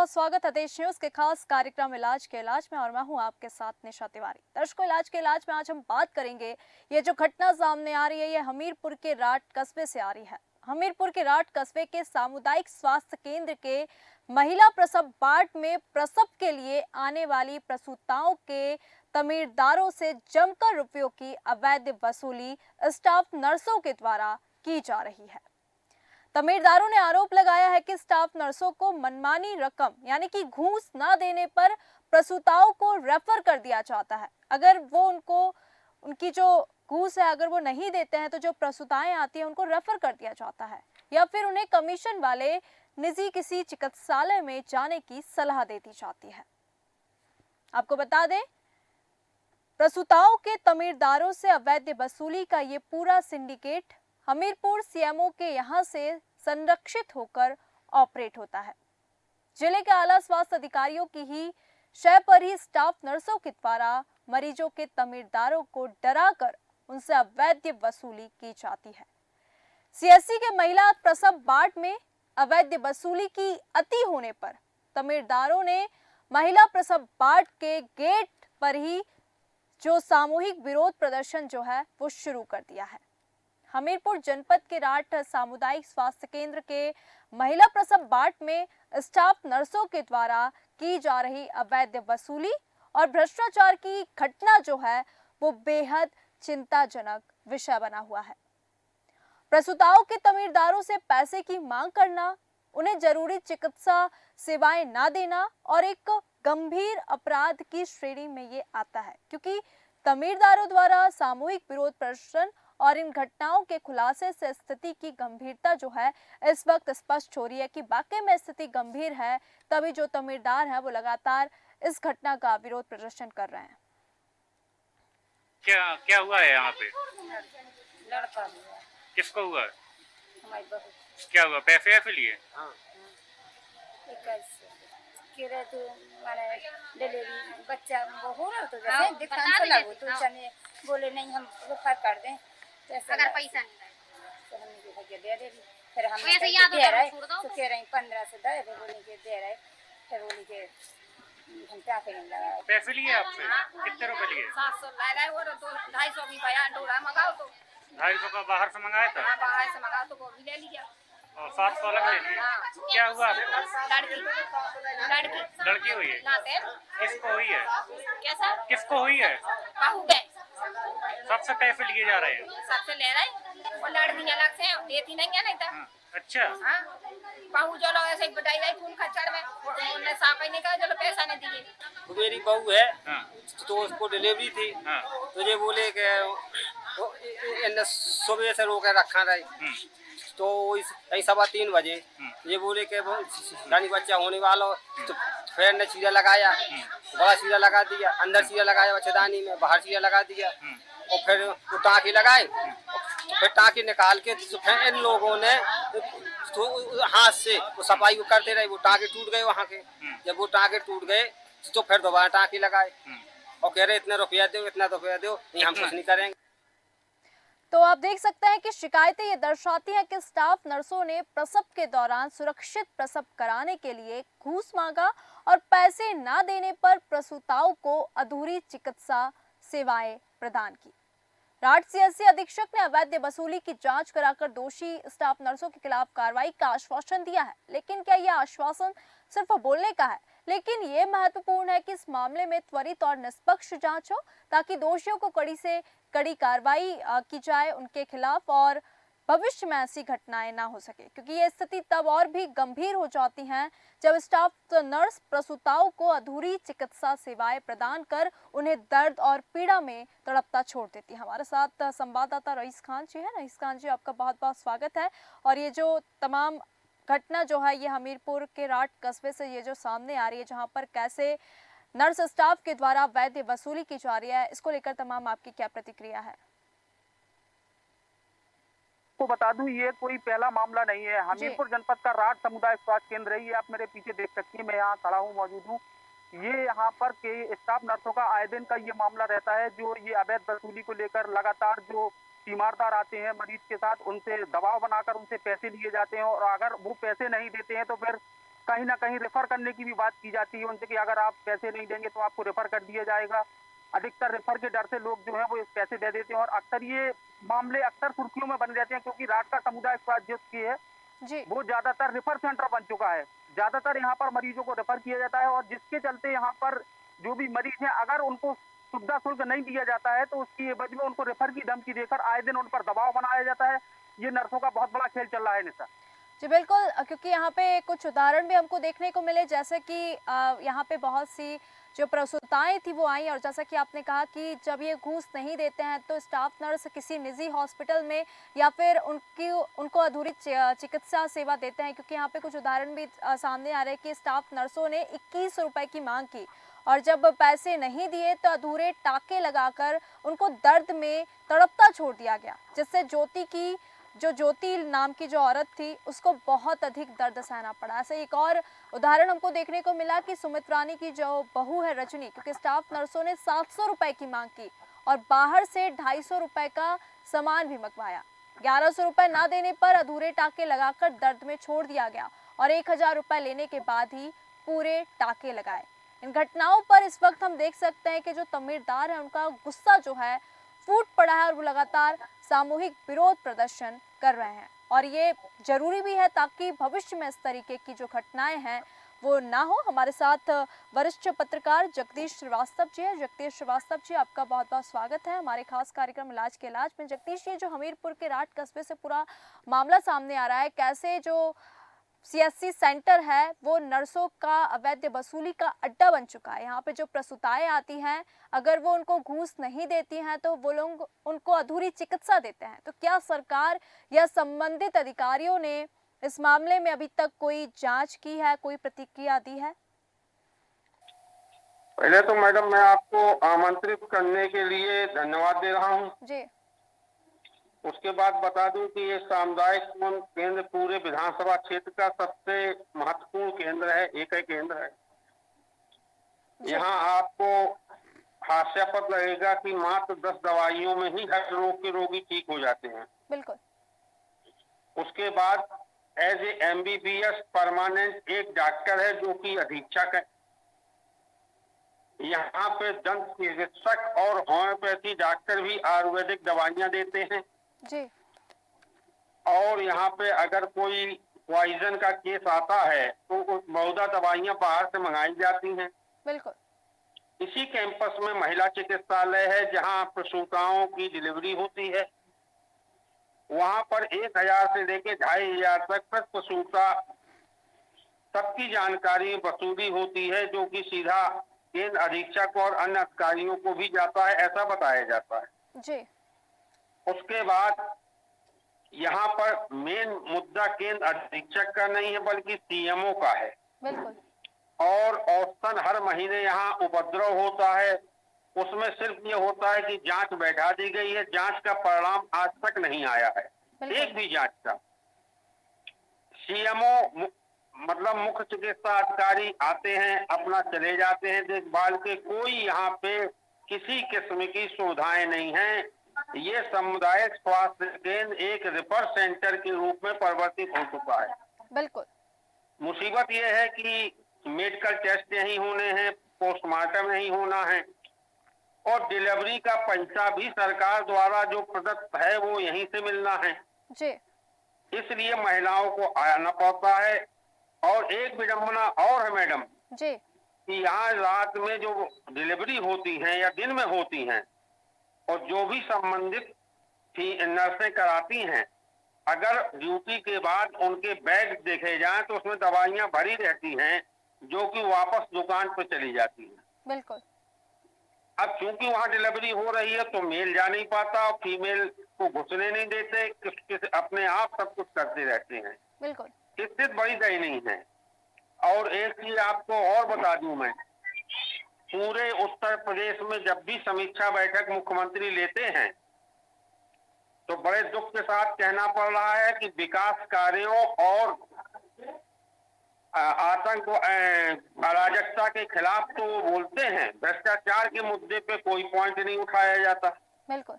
बहुत स्वागत है देश न्यूज के खास कार्यक्रम इलाज के इलाज में और मैं हूं आपके साथ निशा तिवारी। दर्शकों, इलाज के इलाज में आज हम बात करेंगे, ये जो घटना सामने आ रही है ये हमीरपुर के राट कस्बे से आ रही है। हमीरपुर के राट कस्बे के सामुदायिक स्वास्थ्य केंद्र के महिला प्रसव वार्ड में प्रसव के लिए आने वाली प्रसूताओं के तमीरदारों से जमकर रुपयों की अवैध वसूली स्टाफ नर्सों के द्वारा की जा रही है। तमीरदारों ने आरोप लगाया है कि स्टाफ नर्सों को मनमानी रकम यानी कि घूस ना देने पर प्रसूताओं को रेफर कर दिया जाता है। अगर वो उनकी जो घूस है अगर वो नहीं देते हैं तो जो प्रसूताएं आती हैं उनको रेफर कर दिया जाता है या फिर उन्हें कमीशन वाले निजी किसी चिकित्सालय में जाने की सलाह दे दी जाती है। आपको बता दें, प्रसूताओं के तमीरदारों से अवैध वसूली का ये पूरा सिंडिकेट हमीरपुर सीएमओ के यहां से संरक्षित होकर ऑपरेट होता है। जिले के आला स्वास्थ्य अधिकारियों की ही शय पर ही स्टाफ नर्सों के द्वारा मरीजों के तमीरदारों को डराकर उनसे अवैध वसूली की जाती है। सीएससी के महिला प्रसव वार्ड में अवैध वसूली की अति होने पर तमीरदारों ने महिला प्रसव वार्ड के गेट पर ही जो सामूहिक विरोध प्रदर्शन जो है वो शुरू कर दिया है। हमीरपुर जनपद के राट सामुदायिक स्वास्थ्य केंद्र के महिला प्रसव वार्ड में स्टाफ नर्सों के द्वारा की जा रही अवैध वसूली और भ्रष्टाचार की घटना जो है वो बेहद चिंताजनक विषय बना हुआ है। प्रसूताओं के तमीरदारों से पैसे की मांग करना, उन्हें जरूरी चिकित्सा सेवाएं ना देना और एक गंभीर अपराध की श्रेणी में ये आता है, क्योंकि तमीरदारों द्वारा सामूहिक विरोध प्रदर्शन और इन घटनाओं के खुलासे से स्थिति की गंभीरता जो है इस वक्त स्पष्ट हो रही है कि वाकई में स्थिति गंभीर है, तभी जो तमीरदार है वो लगातार इस घटना का विरोध प्रदर्शन कर रहे हैं। क्या क्या हुआ है यहाँ पे? लड़का हुआ। किसको हुआ? हमारी बहू। क्या हुआ? पैसे लिए? हाँ। किरे तो माने डिलीवरी बच्चा वो हो रहा तो जैसे दिखाने से लगो तो चने बोले नहीं हम रेफर कर दें, जैसे अगर पैसा नहीं है तो हम इनको दे दे फिर हम वैसे याद दे रहे तो कह रहे 15 से दे फिर बोले के दे रहे फिर बोले के हम क्या करेंगे लगा पैसे लिए आपसे? कितने रुपए लिए? 700 लाए वो तो 250 भी भैया डोरा मंगाओ तो 250 का बाहर से मंगाया था बाहर से मंगाओ तो वो भी ले लिया और 700 अलग ले लिए। क्या हुआ आपको? लड़की लड़की हुई है? लाते किसको हुई है? कैसा किसको हुई है? बहू है, सबसे पैसे लिए जा रहे हैं? सबसे ले रहे और लड़की अलग से देती नहीं है नहीं तो अच्छा। हाँ बहू जो लोग ऐसे बताई रही खून खच्चड़ में उन्होंने साफ ही नहीं कहा चलो पैसा नहीं दिए। मेरी बहू है हाँ। तो उसको डिलीवरी थी। हाँ। तो ये बोले कि सुबह से रोके रखा रहे तो 3:15 बजे ये बोले कि रानी बच्चा होने वाला हो, तो फिर ने चीरा लगाया, बड़ा चीरा लगा दिया, अंदर चीरा लगाया बच्चेदानी में, बाहर चीरा लगा दिया और फिर वो टाँकी लगाए, फिर टाँकी निकाल के तो फिर इन लोगों ने तो हाथ से वो सफाई को करते रहे, वो टाँके टूट गए वहाँ के। जब वो टाँके टूट गए तो फिर दोबारा टाँकी लगाए और कह रहे इतना रुपया दो इतना रुपया दो, नहीं हम कुछ नहीं करेंगे। तो आप देख सकते हैं कि शिकायतें ये दर्शाती हैं कि स्टाफ नर्सों ने प्रसव के दौरान सुरक्षित प्रसव कराने के लिए घूस मांगा और पैसे ना देने पर प्रसूताओं को अधूरी चिकित्सा सेवाएं प्रदान की। राट सीएससी अधीक्षक ने अवैध वसूली की जांच कराकर दोषी स्टाफ नर्सों के खिलाफ कार्रवाई का आश्वासन दिया है, लेकिन क्या यह आश्वासन सिर्फ बोलने का है? लेकिन ये महत्वपूर्ण है कि इस मामले में त्वरित और निष्पक्ष जांच हो ताकि दोषियों को कड़ी से कड़ी कार्रवाई की जाए उनके खिलाफ और भविष्य में ऐसी घटनाएं ना हो सके, क्योंकि ये स्थिति तब और भी गंभीर हो जाती हैं जब स्टाफ नर्स प्रसूताओं को अधूरी चिकित्सा सेवाएं प्रदान कर उन्हें दर्द और पीड़ा में तड़पता छोड़ देती है। हमारे साथ संवाददाता रईस खान जी है। रईस खान जी, आपका बहुत बहुत स्वागत है। और ये जो तमाम घटना जो है ये हमीरपुर के राट कस्बे से ये जो सामने आ रही है, जहाँ पर कैसे नर्स स्टाफ के द्वारा वैध वसूली की जा रही है, इसको लेकर तमाम आपकी क्या प्रतिक्रिया है? को बता दूं, ये कोई पहला मामला नहीं है। हमीरपुर जनपद का राट समुदाय स्वास्थ्य केंद्र है। ये आप मेरे पीछे देख सकती हैं, मैं यहाँ खड़ा हूँ, मौजूद हूँ। ये यहाँ पर के स्टाफ नर्सों का आए दिन का ये मामला रहता है, जो ये अवैध वसूली को लेकर लगातार जो तीमारदार आते हैं मरीज के साथ, उनसे दबाव बनाकर उनसे पैसे लिए जाते हैं और अगर वो पैसे नहीं देते हैं तो फिर कहीं ना कहीं रेफर करने की भी बात की जाती है उनसे कि अगर आप पैसे नहीं देंगे तो आपको रेफर कर दिया जाएगा। अधिकतर रेफर के डर से लोग जो है वो पैसे दे देते हैं और अक्सर ये मामले अक्सर सुर्खियों में बन जाते हैं, क्योंकि रात का समुदाय स्वास्थ्य जो है जी वो ज्यादातर रेफर सेंटर बन चुका है। ज्यादातर यहाँ पर मरीजों को रेफर किया जाता है और जिसके चलते यहाँ पर जो भी मरीज हैं अगर उनको सुविधा शुल्क नहीं दिया जाता है तो उसकी एवज में उनको रेफर की धमकी देकर आए दिन उन पर दबाव बनाया जाता है। ये नर्सों का बहुत बड़ा खेल चल रहा है निशा। जी बिल्कुल, क्योंकि यहाँ पे कुछ उदाहरण भी हमको देखने को मिले, जैसे कि यहाँ पे बहुत सी जो प्रसूताएं थी वो आई, और जैसा कि आपने कहा कि जब ये घूस नहीं देते हैं तो स्टाफ नर्स किसी निजी हॉस्पिटल में या फिर उनको अधूरी चिकित्सा सेवा देते हैं, क्योंकि यहाँ पे कुछ उदाहरण भी सामने आ रहे हैं कि स्टाफ नर्सों ने 21 रुपए की मांग की और जब पैसे नहीं दिए तो अधूरे टाके लगाकर उनको दर्द में तड़पता छोड़ दिया गया, जिससे ज्योति नाम की जो औरत थी उसको बहुत अधिक दर्द सहना पड़ा। ऐसे एक और उदाहरण हमको देखने को मिला कि सुमित रानी की जो बहू है रजनी, क्योंकि स्टाफ नर्सों ने 700 रुपए की मांग की और बाहर से 250 रुपए का सामान भी मंगवाया। 1100 रुपए ना देने पर अधूरे टाके लगाकर दर्द में छोड़ दिया गया और 1000 रुपए लेने के बाद ही पूरे टाके लगाए। इन घटनाओं पर इस वक्त हम देख सकते हैं कि जो तमीरदार है उनका गुस्सा जो है फूट पड़ा है और वो लगातार सामूहिक विरोध प्रदर्शन कर रहे हैं, और ये जरूरी भी है ताकि भविष्य में इस तरीके की जो घटनाएं हैं वो ना हो। हमारे साथ वरिष्ठ पत्रकार जगदीश श्रीवास्तव जी है। जगदीश श्रीवास्तव जी, आपका बहुत बहुत स्वागत है हमारे खास कार्यक्रम इलाज के इलाज में। जगदीश, ये जो हमीरपुर के राट कस्बे से पूरा मामला सामने आ रहा है, कैसे जो सीएससी सेंटर है वो नर्सों का अवैध वसूली का अड्डा बन चुका है। यहाँ पे जो प्रसूताएं आती हैं, अगर वो उनको घूस नहीं देती हैं तो वो लोग उनको अधूरी चिकित्सा देते हैं। तो क्या सरकार या संबंधित अधिकारियों ने इस मामले में अभी तक कोई जांच की है, कोई प्रतिक्रिया दी है? पहले तो मैडम मैं आपको आमंत्रित करने के लिए धन्यवाद दे रहा हूँ। जी उसके बाद बता दूं कि ये सामुदायिक केंद्र पूरे विधानसभा क्षेत्र का सबसे महत्वपूर्ण केंद्र है, एक केंद्र है। यहाँ आपको हास्यास्पद लगेगा कि मात्र 10 दवाइयों में ही हर रोग के रोगी ठीक हो जाते हैं। बिल्कुल। उसके बाद एज ए MBBS परमानेंट एक डॉक्टर है जो कि अधीक्षक है। यहाँ पे दंत चिकित्सक और होम्योपैथी डॉक्टर भी आयुर्वेदिक दवाइयाँ देते हैं जी। और यहाँ पे अगर कोई पॉइजन का केस आता है तो मौदा दवाइयाँ बाहर से मंगाई जाती हैं। बिल्कुल। इसी कैंपस में महिला चिकित्सालय है जहाँ प्रसूताओं की डिलीवरी होती है। वहाँ पर 1000 से लेके 2500 तक प्रसूता सबकी जानकारी वसूली होती है, जो कि सीधा केंद्र अधीक्षक और अन्य अधिकारियों को भी जाता है, ऐसा बताया जाता है जी। उसके बाद यहाँ पर मेन मुद्दा केंद्र अधीक्षक का नहीं है बल्कि CMO का है। बिल्कुल। और औसतन हर महीने यहाँ उपद्रव होता है। उसमें सिर्फ ये होता है कि जांच बैठा दी गई है, जांच का परिणाम आज तक नहीं आया है, एक भी जांच का। CMO मतलब मुख्य चिकित्सा अधिकारी आते हैं, अपना चले जाते हैं देखभाल के, कोई यहाँ पे किसी किस्म की सुविधाएं नहीं है। ये सामुदायिक स्वास्थ्य केंद्र एक रेफर सेंटर के रूप में परिवर्तित हो चुका है। बिल्कुल। मुसीबत ये है कि मेडिकल टेस्ट यहीं होने हैं, पोस्टमार्टम यहीं होना है और डिलीवरी का पैसा भी सरकार द्वारा जो प्रदत्त है वो यहीं से मिलना है जी। इसलिए महिलाओं को आना पड़ता है। और एक विडंबना और है मैडम जी कि यहाँ रात में जो डिलीवरी होती है या दिन में होती हैं और जो भी संबंधित नर्सें कराती हैं, अगर ड्यूटी के बाद उनके बैग देखे जाएं तो उसमें दवाइयां भरी रहती हैं जो कि वापस दुकान पर चली जाती हैं। बिल्कुल। अब चूंकि वहां डिलीवरी हो रही है तो मेल जा नहीं पाता और फीमेल को घुसने नहीं देते, अपने आप सब कुछ करते रहते हैं। बिल्कुल। स्थिति बड़ी दयनीय है। और एक चीज आपको और बता दूं मैं, पूरे उत्तर प्रदेश में जब भी समीक्षा बैठक मुख्यमंत्री लेते हैं तो बड़े दुख के साथ कहना पड़ रहा है कि विकास कार्यों और आतंक अराजकता के खिलाफ तो वो बोलते हैं, भ्रष्टाचार के मुद्दे पे कोई पॉइंट नहीं उठाया जाता। बिल्कुल।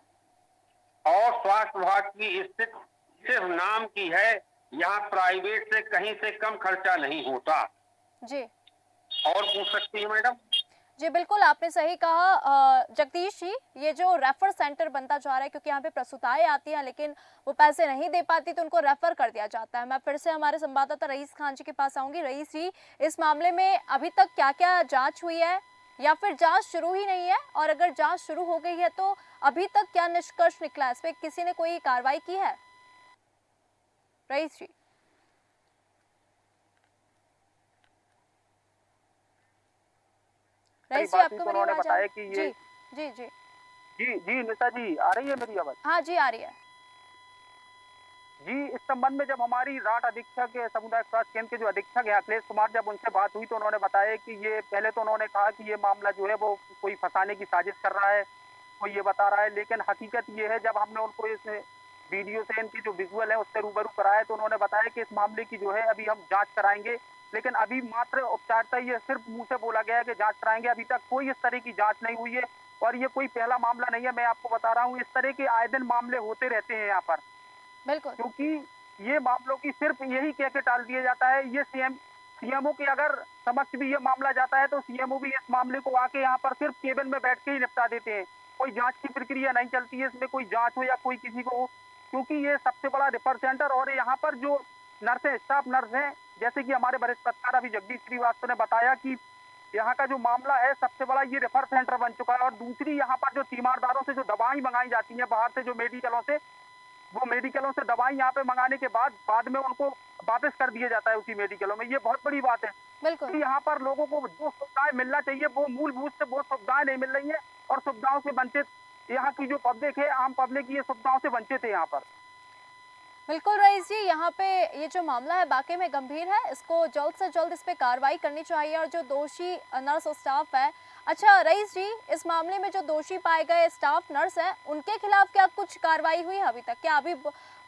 और स्वास्थ्य विभाग की स्थिति सिर्फ नाम की है, यहाँ प्राइवेट से कहीं से कम खर्चा नहीं होता। जी और पूछ सकती है मैडम। जी बिल्कुल, आपने सही कहा जगदीश जी। ये जो रेफर सेंटर बनता जा रहा है, क्योंकि यहाँ पे प्रसूताएं आती हैं लेकिन वो पैसे नहीं दे पाती तो उनको रेफर कर दिया जाता है। मैं फिर से हमारे संवाददाता रईस खान जी के पास आऊंगी। रईस जी, इस मामले में अभी तक क्या क्या जांच हुई है, या फिर जांच शुरू ही नहीं है, और अगर जांच शुरू हो गई है तो अभी तक क्या निष्कर्ष निकला है? इस पे किसी ने कोई कार्रवाई की है? रईस जी। रईस जी, बात आपको तो मेरी उन्होंने आवाज आ बताया रही? कि ये जी जी जी जी जी निशा जी, आ रही है मेरी आवाज? हाँ जी, आ रही है। जी, इस संबंध में जब हमारी राट अधीक्षक समुदाय स्वास्थ्य केंद्र के जो अधीक्षक हैं अखिलेश कुमार, जब उनसे बात हुई तो उन्होंने बताया कि ये पहले तो उन्होंने कहा कि ये मामला जो है वो कोई फंसाने की साजिश कर रहा है, कोई ये बता रहा है, लेकिन हकीकत ये है जब हमने उनको इस वीडियो से इनकी जो विजुअल है उससे रूबरू कराया तो उन्होंने बताया कि इस मामले की जो है अभी हम जांच कराएंगे, लेकिन अभी मात्र औपचारिकता ये सिर्फ मुंह से बोला गया है कि जांच कराएंगे। अभी तक कोई इस तरह की जांच नहीं हुई है और ये कोई पहला मामला नहीं है। मैं आपको बता रहा हूँ, इस तरह के आए दिन मामले होते रहते हैं यहाँ पर, बिल्कुल क्योंकि ये मामलों की सिर्फ यही कह के टाल दिया जाता है। ये सीएमओ के अगर समक्ष भी ये मामला जाता है तो सीएमओ भी इस मामले को आके यहाँ पर सिर्फ केबिन में बैठ के ही निपटा देते हैं। कोई जांच की प्रक्रिया नहीं चलती है, इसमें कोई जांच हो या कोई किसी को हो, क्योंकि ये सबसे बड़ा रेफर सेंटर और यहाँ पर जो नर्स है, स्टाफ नर्स है, जैसे कि हमारे वरिष्ठ पत्रकार अभी जगदीश श्रीवास्तव ने बताया कि यहाँ का जो मामला है सबसे बड़ा ये रेफर सेंटर बन चुका है। और दूसरी यहाँ पर जो तीमारदारों से जो दवाएं मंगाई जाती हैं बाहर से, जो मेडिकलों से, वो मेडिकलों से दवाई यहाँ पे मंगाने के बाद में उनको वापस कर दिया जाता है उसी मेडिकलों में। ये बहुत बड़ी बात है बिल्कुल कि यहाँ पर लोगों को जो सुविधाएं मिलना चाहिए वो मूलभूत से वो सुविधाएं नहीं मिल रही है और सुविधाओं से वंचित यहाँ की जो पब्लिक है, आम पब्लिक, ये सुविधाओं से वंचित है यहाँ पर। बिल्कुल रईस जी, यहाँ पे ये जो मामला है वाकई में गंभीर है, इसको जल्द से जल्द इस पे कार्रवाई करनी चाहिए और जो दोषी नर्स और स्टाफ है। अच्छा रईस जी, इस मामले में जो दोषी पाए गए स्टाफ नर्स हैं उनके खिलाफ क्या कुछ कार्रवाई हुई है अभी तक? क्या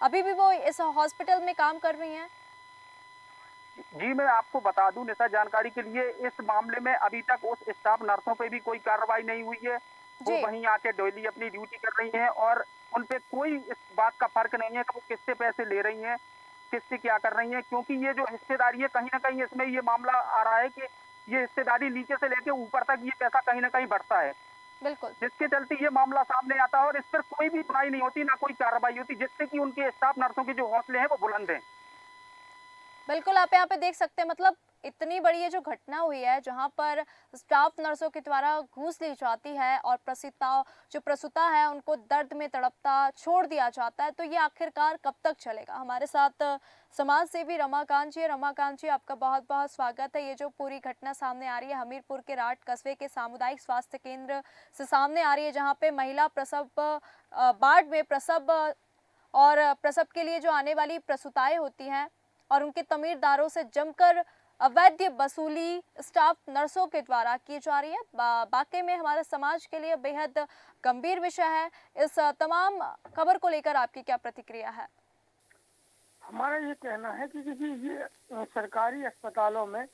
अभी भी वो इस हॉस्पिटल में काम कर रही हैं? जी, मैं आपको बता दूं निशा, जानकारी के लिए, इस मामले में अभी तक उस स्टाफ नर्सों पे भी कोई कार्रवाई नहीं हुई है। वो जी वहीं आके डेली अपनी ड्यूटी कर रही हैं और उन पे कोई इस बात का फर्क नहीं है कि वो किससे पैसे ले रही हैं, किससे क्या कर रही हैं, क्योंकि ये जो हिस्सेदारी है कहीं ना कहीं इसमें ये मामला आ रहा है कि ये हिस्सेदारी नीचे से लेके ऊपर तक ये पैसा कहीं ना कहीं बढ़ता है, बिल्कुल जिसके चलते ये मामला सामने आता है और इस पर कोई भी सुनवाई नहीं होती, ना कोई कार्रवाई होती, जिससे कि उनके स्टाफ नर्सों के जो हौसले हैं वो बुलंद हैं। बिल्कुल, आप यहाँ पे देख सकते हैं, मतलब इतनी बड़ी ये जो घटना हुई है जहाँ पर स्टाफ नर्सों के द्वारा घूस ली जाती है और प्रसूता है उनको दर्द में तड़पता छोड़ दिया जाता है, तो ये आखिरकार कब तक चलेगा? हमारे साथ समाज सेवी रमाकांत जी। रमाकांत जी, आपका बहुत बहुत स्वागत है। ये जो पूरी घटना सामने आ रही है हमीरपुर के राट कस्बे के सामुदायिक स्वास्थ्य केंद्र से सामने आ रही है, जहाँ पे महिला प्रसव वार्ड में प्रसव और प्रसव के लिए जो आने वाली प्रसूताएं होती हैं और उनके तमीरदारों से जमकर अवैध वसूली स्टाफ नर्सों के द्वारा की जा रही है। वाकई में हमारे समाज के लिए बेहद गंभीर विषय है। इस तमाम खबर को लेकर आपकी क्या प्रतिक्रिया है? हमारा ये कहना है कि ये सरकारी अस्पतालों में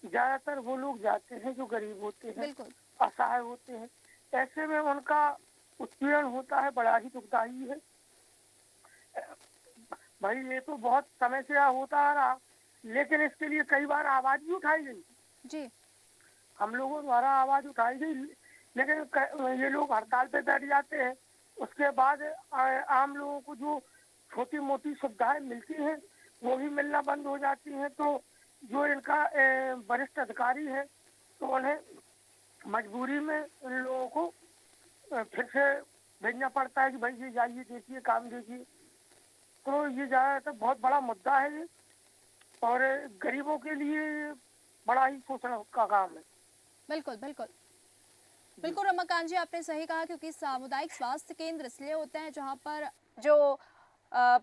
ज्यादातर वो लोग जाते हैं जो गरीब होते हैं, असहाय होते हैं, ऐसे में उनका उत्पीड़न होता है, बड़ा ही दुखदायी है। भाई ये तो बहुत समय से होता आ रहा, लेकिन इसके लिए कई बार आवाज भी उठाई गई जी, हम लोगों द्वारा आवाज उठाई गई, लेकिन ये लोग हड़ताल पे बैठ जाते हैं। उसके बाद आम लोगों को जो छोटी मोटी सुविधाएं मिलती हैं वो भी मिलना बंद हो जाती हैं। तो जो इनका वरिष्ठ अधिकारी है तो उन्हें मजबूरी में इन लोगों को फिर से भेजना पड़ता है कि भाई ये जाइए, देखिए, काम देखिए। तो ये ज़्यादातर बहुत बड़ा मुद्दा है ये, और गरीबों के लिए बड़ा ही शोषण का काम है। बिल्कुल बिल्कुल बिल्कुल रमाकांत जी, आपने सही कहा, क्योंकि सामुदायिक स्वास्थ्य केंद्र इसलिए होते हैं जहाँ पर जो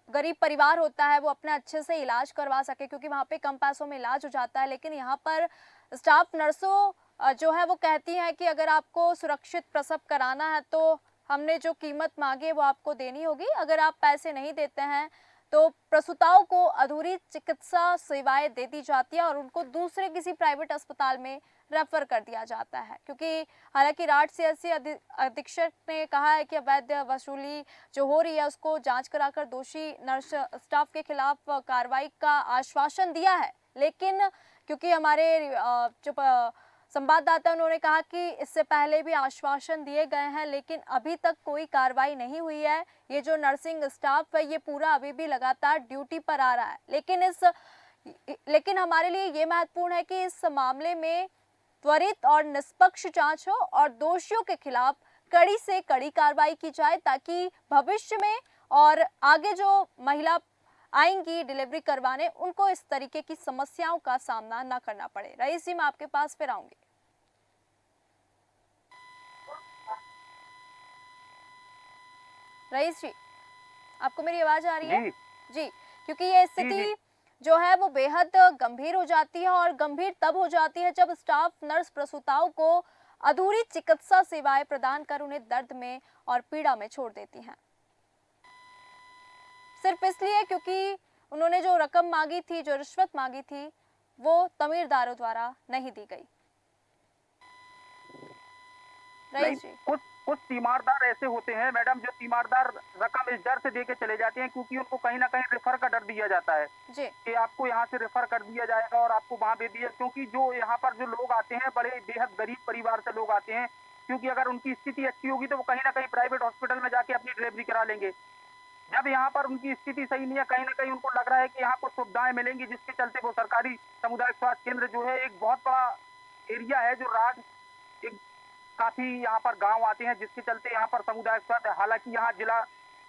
गरीब परिवार होता है वो अपना अच्छे से इलाज करवा सके, क्योंकि वहाँ पे कम पैसों में इलाज हो जाता है। लेकिन यहाँ पर स्टाफ नर्सों जो है वो कहती हैं कि अगर आपको सुरक्षित प्रसव कराना है तो हमने जो कीमत मांगी है वो आपको देनी होगी। अगर आप पैसे नहीं देते हैं तो प्रसूताओं को अधूरी चिकित्सा सेवाएं दे दी जाती है और उनको दूसरे किसी प्राइवेट अस्पताल में रेफर कर दिया जाता है, क्योंकि हालांकि राट सीएचसी अधीक्षक ने कहा है कि अवैध वसूली जो हो रही है उसको जांच कराकर दोषी नर्स स्टाफ के खिलाफ कार्रवाई का आश्वासन दिया है, लेकिन क्योंकि हमारे संवाददाता उन्होंने कहा कि इससे पहले भी आश्वासन दिए गए हैं, लेकिन अभी तक कोई कार्रवाई नहीं हुई है। ये जो नर्सिंग स्टाफ है ये पूरा अभी भी लगातार ड्यूटी पर आ रहा है, लेकिन हमारे लिए ये महत्वपूर्ण है कि इस मामले में त्वरित और निष्पक्ष जांच हो और दोषियों के खिलाफ कड़ी से कड़ी कार्रवाई की जाए, ताकि भविष्य में और आगे जो महिला आएंगी डिलीवरी करवाने, उनको इस तरीके की समस्याओं का सामना न करना पड़े। रईस जी, मैं आपके पास फिर आऊंगी। रईस जी, आपको मेरी आवाज आ रही है? जी, क्योंकि ये स्थिति जो है वो बेहद गंभीर हो जाती है, और गंभीर तब हो जाती है जब स्टाफ नर्स प्रसूताओं को अधूरी चिकित्सा सेवाएं प्रदान कर उन्हें दर्द में और पीड़ा में छोड़ देती हैं, सिर्फ इसलिए क्योंकि उन्होंने जो रकम मांगी थी, जो रिश्वत मांगी थी, वो तमीरदारों द्वारा नहीं दी गई। रईस जी, कुछ तीमारदार ऐसे होते हैं मैडम, जो तीमारदार रकम इस डर से दे के चले जाते हैं क्योंकि उनको कहीं ना कहीं रेफर का डर दिया जाता है जी, कि आपको यहाँ से रेफर कर दिया जाएगा और आपको वहाँ दे दिया, क्योंकि जो यहाँ पर जो लोग आते हैं बड़े बेहद गरीब परिवार से लोग आते हैं, क्योंकि अगर उनकी स्थिति अच्छी होगी तो वो कहीं ना कहीं प्राइवेट हॉस्पिटल में जाके अपनी डिलीवरी करा लेंगे। जब यहाँ पर उनकी स्थिति सही नहीं है, कहीं ना कहीं उनको लग रहा है कि यहाँ कुछ सुविधाएं मिलेंगी, जिसके चलते वो सरकारी सामुदायिक स्वास्थ्य केंद्र जो है, एक बहुत बड़ा एरिया है जो एक काफी यहाँ पर गांव आते हैं, जिसके चलते यहाँ पर सामुदायिक स्वास्थ्य, हालांकि यहाँ जिला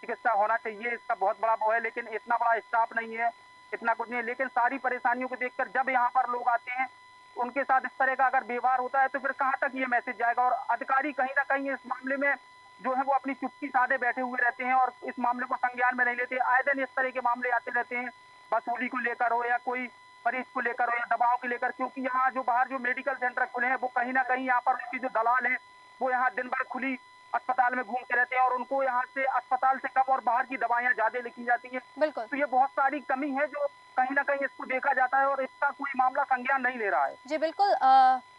चिकित्सा होना चाहिए, इसका बहुत बड़ा वो है, लेकिन इतना बड़ा स्टाफ नहीं है, इतना कुछ नहीं है। लेकिन सारी परेशानियों को देखकर जब यहाँ पर लोग आते हैं, उनके साथ इस तरह का अगर व्यवहार होता है तो फिर कहाँ तक ये मैसेज जाएगा। और अधिकारी कहीं ना कहीं इस मामले में जो है वो अपनी चुप्पी साधे बैठे हुए रहते हैं और इस मामले को संज्ञान में नहीं लेते। आए दिन इस तरह के मामले आते रहते हैं, वसूली को लेकर हो या कोई मरीज को लेकर हो या दवाओं को लेकर, क्योंकि यहाँ जो बाहर जो मेडिकल सेंटर खुले हैं वो कहीं ना कहीं यहाँ पर उनकी जो दलाल है वो यहाँ दिन भर खुली अस्पताल में घूमते रहते हैं और उनको यहाँ से अस्पताल से कम और बाहर की दवाइयाँ ज्यादा लिखी जाती हैं। बिल्कुल। तो ये बहुत सारी कमी है जो कहीं ना कहीं इसको देखा जाता है और इसका कोई मामला संज्ञान नहीं ले रहा है। जी बिल्कुल,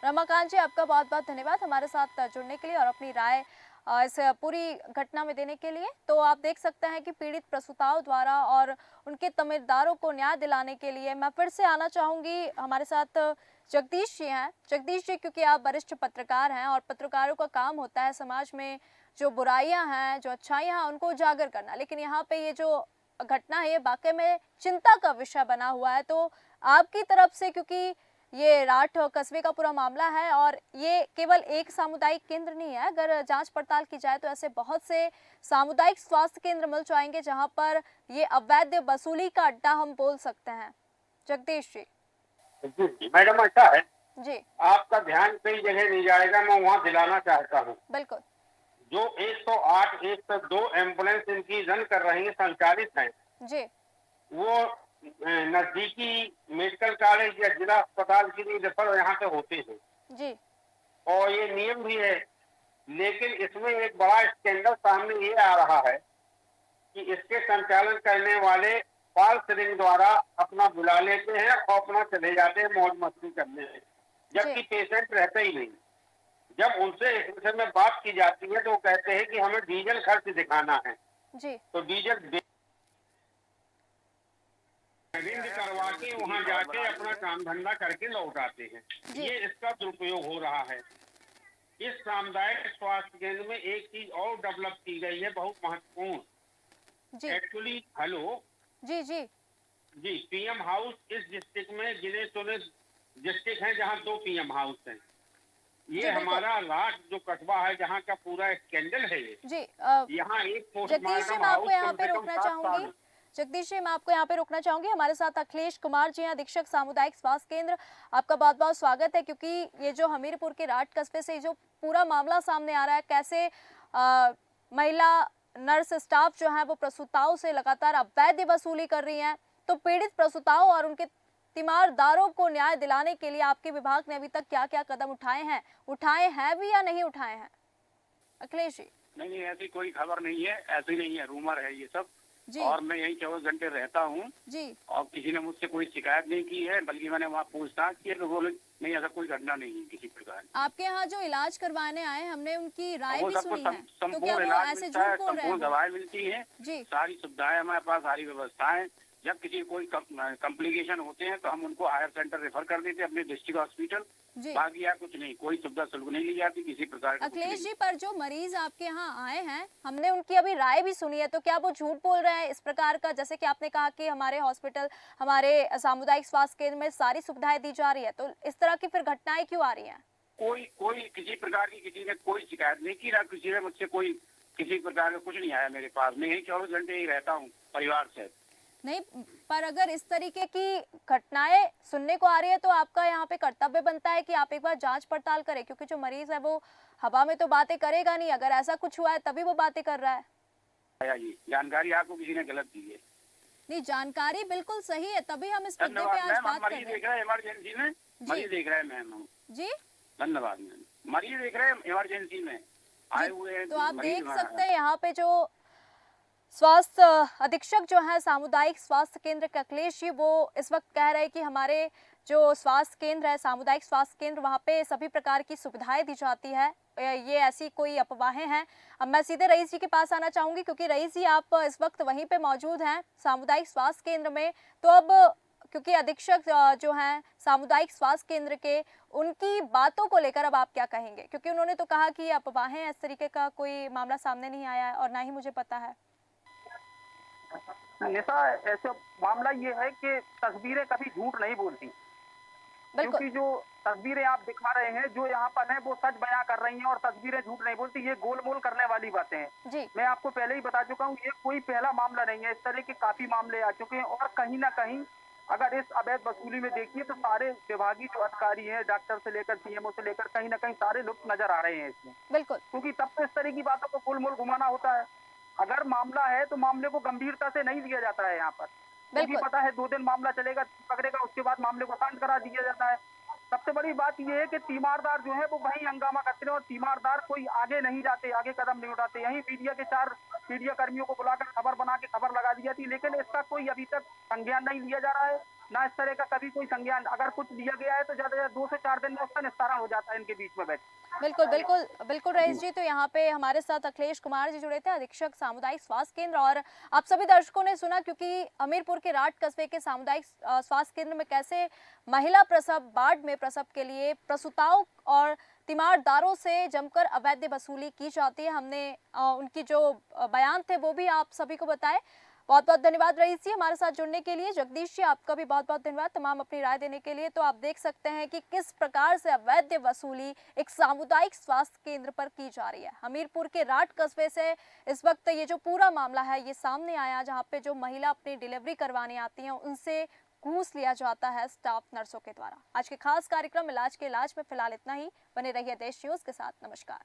रमाकांत जी, आपका बहुत बहुत धन्यवाद हमारे साथ जुड़ने के लिए और अपनी राय इस पूरी घटना में देने के लिए। तो आप देख सकते हैं कि पीड़ित प्रसूताओं द्वारा और उनके तमीरदारों को न्याय दिलाने के लिए मैं फिर से आना चाहूँगी। हमारे साथ जगदीश जी हैं। जगदीश जी, क्योंकि आप वरिष्ठ पत्रकार हैं और पत्रकारों का काम होता है समाज में जो बुराइयां हैं, जो अच्छाइयां हैं, उनको उजागर करना, लेकिन यहाँ पे ये जो घटना है ये वाकई में चिंता का विषय बना हुआ है। तो आपकी तरफ से, क्योंकि ये राठ कस्बे का पूरा मामला है और ये केवल एक सामुदायिक केंद्र नहीं है, अगर जांच पड़ताल की जाए तो ऐसे बहुत से सामुदायिक स्वास्थ्य केंद्र मिल जाएंगे जहां पर ये अवैध वसूली का अड्डा हम बोल सकते हैं। जगदीश जी। जी मैडम, ऐसा है जी, आपका ध्यान कई जगह नहीं जाएगा, मैं वहाँ दिलाना चाहता हूँ। बिल्कुल। जो 108, 102 एम्बुलेंस इनकी रन कर रही है, संचालित है, जी, वो नजदीकी मेडिकल कॉलेज या जिला अस्पताल के लिए रेफर यहाँ से होते हैं जी, और ये नियम भी है। लेकिन इसमें एक बड़ा स्कैंडल सामने ये आ रहा है कि इसके संचालन करने वाले पाल सिरिंग द्वारा अपना बुला लेते हैं और अपना चले जाते हैं मौज मस्ती करने में, जबकि पेशेंट रहता ही नहीं। जब उनसे इस विषय में बात की जाती है तो वो कहते हैं कि हमें डीजल खर्च दिखाना है, जी, तो डीजल करवा के वहाँ जाके अपना काम धंधा करके लौट आते हैं। ये इसका दुरुपयोग हो रहा है। इस सामुदायिक स्वास्थ्य केंद्र में एक चीज और डेवलप की गई है, बहुत महत्वपूर्ण। एक्चुअली हेलो जी, जी, जी, पीएम हाउस इस डिस्ट्रिक्ट में गिने चुने डिस्ट्रिक्ट हैं जहाँ 2 पीएम हाउस हैं। ये हमारा राठ जो कस्बा है जहाँ का पूरा स्कैंडल है ये। जी, यहाँ एक जगदीश जी, मैं आपको यहाँ पे रोकना चाहूंगी। जगदीश जी, मैं आपको यहाँ पे रोकना चाहूंगी। हमारे साथ अखिलेश कुमार जी हैं, अधीक्षक सामुदायिक स्वास्थ्य केंद्र। आपका बहुत बहुत स्वागत है, क्योंकि ये जो हमीरपुर के राठ कस्बे से जो पूरा मामला सामने आ रहा है, कैसे महिला नर्स स्टाफ जो है वो प्रसूताओं से लगातार अवैध वसूली कर रही हैं। तो पीड़ित प्रसूताओं और उनके तीमारदारों को न्याय दिलाने के लिए आपके विभाग ने अभी तक क्या क्या कदम उठाए हैं भी या नहीं उठाए हैं? अखिलेश जी। नहीं, ऐसी कोई खबर नहीं है, ऐसी नहीं है, रूमर है ये सब। जी। और मैं यही 24 घंटे रहता हूँ जी, और किसी ने मुझसे कोई शिकायत नहीं की है, बल्कि मैंने वहाँ पूछताछ की तो बोले नहीं, ऐसा कोई घटना नहीं है किसी प्रकार। आपके यहाँ जो इलाज करवाने आए, हमने उनकी राय भी सुनी है, तो क्या संपूर्ण वो इलाज ऐसे मिलता है, झूठ बोल रहे संपूर्ण हैं? दवाएं मिलती हैं, जी, सारी सुविधाएं हमारे पास, सारी व्यवस्थाएं, जब किसी कोई कॉम्प्लिकेशन होते हैं तो हम उनको हायर सेंटर रेफर कर देते हैं अपने डिस्ट्रिक्ट हॉस्पिटल। जी बाकी यार कुछ नहीं, कोई सुविधा शुल्क नहीं ली जाती किसी प्रकार का। अखिलेश जी, पर जो मरीज आपके यहाँ आए हैं, हमने उनकी अभी राय भी सुनी है, तो क्या वो झूठ बोल रहे हैं इस प्रकार का? जैसे कि आपने कहा कि हमारे हॉस्पिटल, हमारे सामुदायिक स्वास्थ्य केंद्र में सारी सुविधाएं दी जा रही है, तो इस तरह की फिर घटनाएं क्यों आ रही हैं? कोई किसी प्रकार की किसी ने कोई शिकायत नहीं की, ना किसी ने मुझसे कोई किसी प्रकार का कुछ नहीं आया मेरे पास। मैं यही 24 घंटे ही रहता हूँ परिवार से। नहीं, पर अगर इस तरीके की घटनाएं सुनने को आ रही है तो आपका यहाँ पे कर्तव्य बनता है कि आप एक बार जांच पड़ताल करें, क्योंकि जो मरीज है वो हवा में तो बातें करेगा नहीं। अगर ऐसा कुछ हुआ है तभी वो बातें कर रहा है। जी जानकारी आपको किसी ने गलत दी है। नहीं, जानकारी बिल्कुल सही है, तभी हम इस मुद्दे पे धन्यवाद आज मैम। बात कर मरीज रहे देख हैं। रहे हैं इमरजेंसी में, मरीज देख रहे हैं मैम हम। जी धन्यवाद मैम। मरीज देख रहे हैं इमरजेंसी में आए हुए हैं। तो आप मरीज देख वहाँ सकते हैं यहाँ पे जो स्वास्थ्य अधीक्षक जो है सामुदायिक स्वास्थ्य केंद्र के अखिलेश जी, वो इस वक्त कह रहे हैं कि हमारे जो स्वास्थ्य केंद्र है, सामुदायिक स्वास्थ्य केंद्र, वहाँ पे सभी प्रकार की सुविधाएं दी जाती है। ये ऐसी कोई अफवाहें हैं। अब मैं सीधे रईस जी के पास आना चाहूंगी, क्योंकि रईस जी आप इस वक्त वहीं पे मौजूद हैं सामुदायिक स्वास्थ्य केंद्र में। तो अब क्योंकि अधीक्षक जो हैं सामुदायिक स्वास्थ्य केंद्र के, उनकी बातों को लेकर अब आप क्या कहेंगे? क्योंकि उन्होंने तो कहा कि अफवाहें, इस तरीके का कोई मामला सामने नहीं आया है और ना ही मुझे पता है। निशा, ऐसे मामला ये है कि तस्वीरें कभी झूठ नहीं बोलती, बिल्कुल क्योंकि जो तस्वीरें आप दिखा रहे हैं, जो यहाँ पर है, वो सच बयां कर रही हैं और तस्वीरें झूठ नहीं बोलती। ये गोलमोल करने वाली बातें हैं। जी। मैं आपको पहले ही बता चुका हूँ, ये कोई पहला मामला नहीं है। इस तरह के काफी मामले आ चुके हैं और कहीं ना कहीं अगर इस अवैध वसूली में देखिए तो सारे विभागीय जो अधिकारी हैं, डॉक्टर से लेकर सीएमओ से लेकर, कहीं ना कहीं सारे लुप्त नजर आ रहे हैं इसमें। बिल्कुल क्योंकि तब तो इस तरह की बातों को गोलमोल घुमाना होता है। अगर मामला है तो मामले को गंभीरता से नहीं लिया जाता है यहाँ पर, क्योंकि बिल्कुल पता है 2 दिन मामला चलेगा, पकड़ेगा, उसके बाद मामले को शांत करा दिया जाता है। सबसे बड़ी बात यह है कि तीमारदार जो है वो वहीं हंगामा करते हैं और तीमारदार कोई आगे नहीं जाते, आगे कदम नहीं उठाते। यहीं मीडिया के 4 मीडिया कर्मियों को बुलाकर खबर बना के खबर लगा दी जाती है, लेकिन इसका कोई अभी तक संज्ञान नहीं लिया जा रहा है, ना इस तरह का कभी कोई संज्ञान। अगर कुछ लिया गया है तो ज्यादा से ज्यादा 2 से 4 दिन में उसका निस्तारण हो जाता है इनके बीच में बैठ। बिल्कुल बिल्कुल बिल्कुल रईस जी, तो यहाँ पे हमारे साथ अखिलेश कुमार जी जुड़े थे, अधीक्षक सामुदायिक स्वास्थ्य केंद्र। और आप सभी दर्शकों ने सुना क्योंकि हमीरपुर के राट कस्बे के सामुदायिक स्वास्थ्य केंद्र में कैसे महिला प्रसव वार्ड में प्रसव के लिए प्रसूताओं और तीमारदारों से जमकर अवैध वसूली की जाती है। हमने उनकी जो बयान थे वो भी आप सभी को बताए। बहुत बहुत धन्यवाद रईस जी हमारे साथ जुड़ने के लिए। जगदीश जी, आपका भी बहुत बहुत धन्यवाद तमाम अपनी राय देने के लिए। तो आप देख सकते हैं कि किस प्रकार से अवैध वसूली एक सामुदायिक स्वास्थ्य केंद्र पर की जा रही है। हमीरपुर के राट कस्बे से इस वक्त ये जो पूरा मामला है ये सामने आया, जहाँ पे जो महिला अपनी डिलीवरी करवाने आती हैं उनसे घूस लिया जाता है स्टाफ नर्सों के द्वारा। आज के खास कार्यक्रम इलाज के इलाज में फिलहाल इतना ही। बने रहिए देश न्यूज के साथ। नमस्कार।